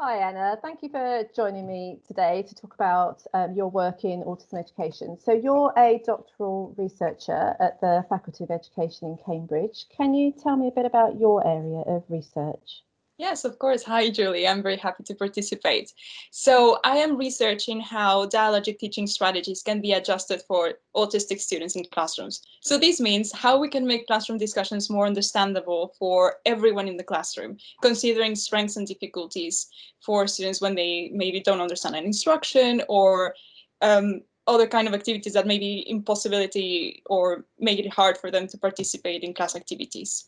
Hi Anna, thank you for joining me today to talk about your work in autism education. So you're a doctoral researcher at the Faculty of Education in Cambridge. Can you tell me a bit about your area of research? Yes, of course. Hi, Julie. I'm very happy to participate. So I am researching how dialogic teaching strategies can be adjusted for autistic students in classrooms. So this means how we can make classroom discussions more understandable for everyone in the classroom, considering strengths and difficulties for students when they maybe don't understand an instruction or other kind of activities that may be impossibility or make it hard for them to participate in class activities.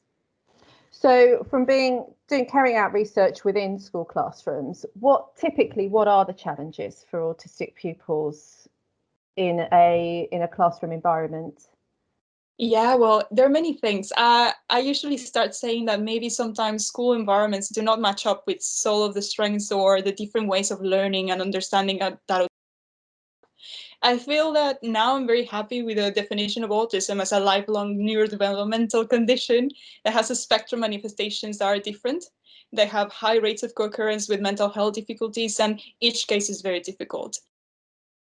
So from carrying out research within school classrooms, what are the challenges for autistic pupils in a classroom environment? Yeah, well, there are many things. I usually start saying that maybe sometimes school environments do not match up with all of the strengths or the different ways of learning and understanding that. I feel that now I'm very happy with the definition of autism as a lifelong neurodevelopmental condition that has a spectrum manifestations that are different. They have high rates of co-occurrence with mental health difficulties, and each case is very difficult.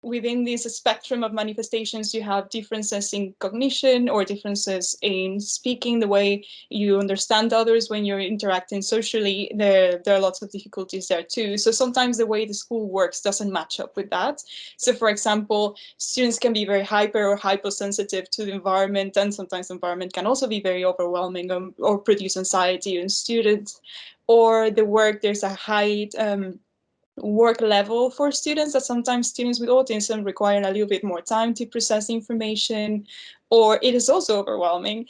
Within this spectrum of manifestations, you have differences in cognition or differences in speaking, the way you understand others when you're interacting socially. There are lots of difficulties there too. So sometimes the way the school works doesn't match up with that. So for example, students can be very hyper or hypersensitive to the environment, and sometimes the environment can also be very overwhelming or produce anxiety in students. Or the work, there's a high work level for students that sometimes students with autism require a little bit more time to process information, or it is also overwhelming.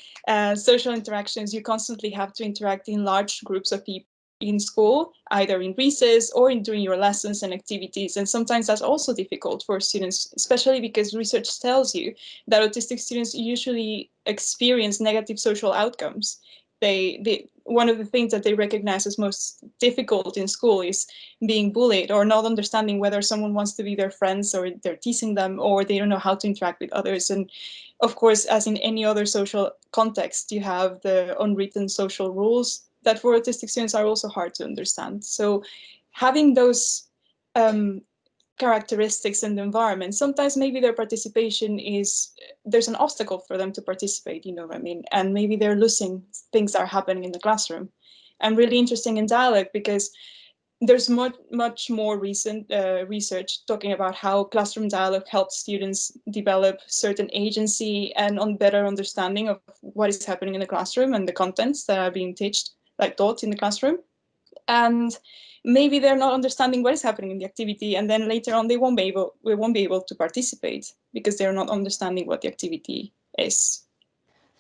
Social interactions, you constantly have to interact in large groups of people in school, either in recess or during your lessons and activities. And sometimes that's also difficult for students, especially because research tells you that autistic students usually experience negative social outcomes. One of the things that they recognize as most difficult in school is being bullied or not understanding whether someone wants to be their friends or they're teasing them or they don't know how to interact with others. And of course, as in any other social context, you have the unwritten social rules that for autistic students are also hard to understand. So having those characteristics in the environment, sometimes maybe their participation is, there's an obstacle for them to participate, you know what I mean? And maybe they're losing things that are happening in the classroom. And really interesting in dialogue because there's much more recent research talking about how classroom dialogue helps students develop certain agency and on better understanding of what is happening in the classroom and the contents that are being taught in the classroom. And maybe they're not understanding what is happening in the activity, and then later on we won't be able to participate because they're not understanding what the activity is.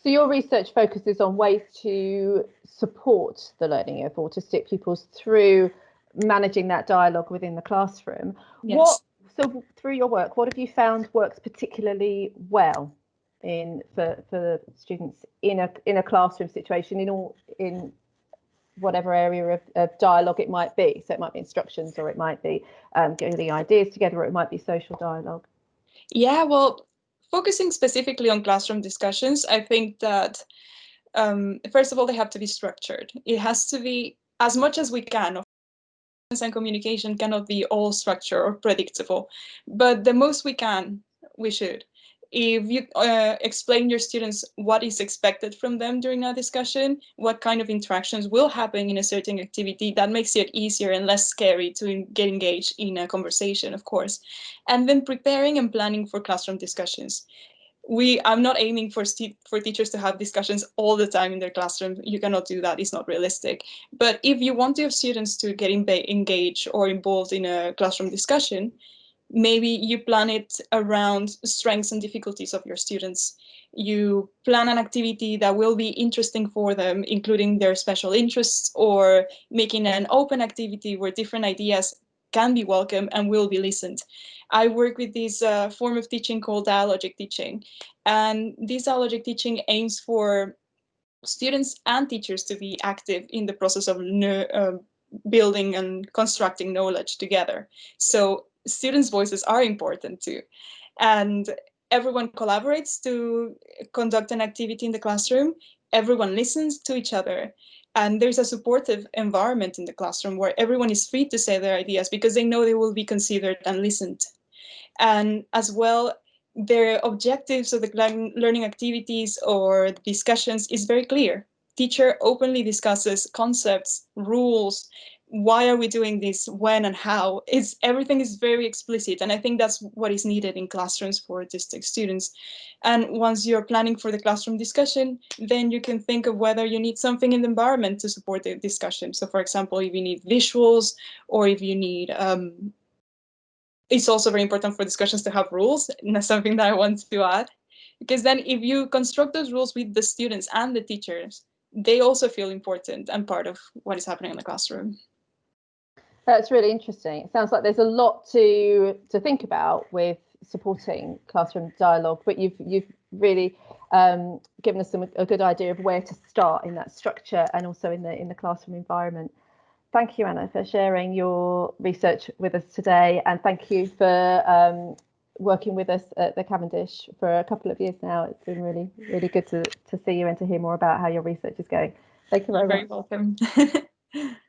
So your research focuses on ways to support the learning of autistic pupils through managing that dialogue within the classroom. Yes. So through your work, what have you found works particularly well for students in a classroom situation in whatever area of dialogue it might be? So it might be instructions, or it might be getting ideas together, or it might be social dialogue. Yeah, well, focusing specifically on classroom discussions, I think that first of all, they have to be structured. It has to be as much as we can. And communication cannot be all structure or predictable, but the most we can, we should. If you explain your students what is expected from them during a discussion, what kind of interactions will happen in a certain activity, that makes it easier and less scary to get engaged in a conversation, of course. And then preparing and planning for classroom discussions. I'm not aiming for teachers to have discussions all the time in their classroom. You cannot do that. It's not realistic. But if you want your students to get engaged or involved in a classroom discussion, maybe you plan it around strengths and difficulties of your students. You plan an activity that will be interesting for them, including their special interests, or making an open activity where different ideas can be welcome and will be listened. I work with this form of teaching called Dialogic Teaching. And this Dialogic Teaching aims for students and teachers to be active in the process of building and constructing knowledge together. So students' voices are important too. And everyone collaborates to conduct an activity in the classroom. Everyone listens to each other. and there's a supportive environment in the classroom where everyone is free to say their ideas because they know they will be considered and listened. And as well, their objectives of the learning activities or discussions is very clear. Teacher openly discusses concepts, rules, why are we doing this, when and how. Everything is very explicit, and I think that's what is needed in classrooms for autistic students. And once you're planning for the classroom discussion, then you can think of whether you need something in the environment to support the discussion. So for example, if you need visuals, or if you need it's also very important for discussions to have rules, and that's something that I want to add, because then if you construct those rules with the students and the teachers, they also feel important and part of what is happening in the classroom. That's really interesting. It sounds like there's a lot to think about with supporting classroom dialogue, but you've really given us a good idea of where to start in that structure and also in the classroom environment. Thank you, Anna, for sharing your research with us today, and thank you for working with us at the Cavendish for a couple of years now. It's been really, really good to see you and to hear more about how your research is going. Thank you very much. You're very welcome.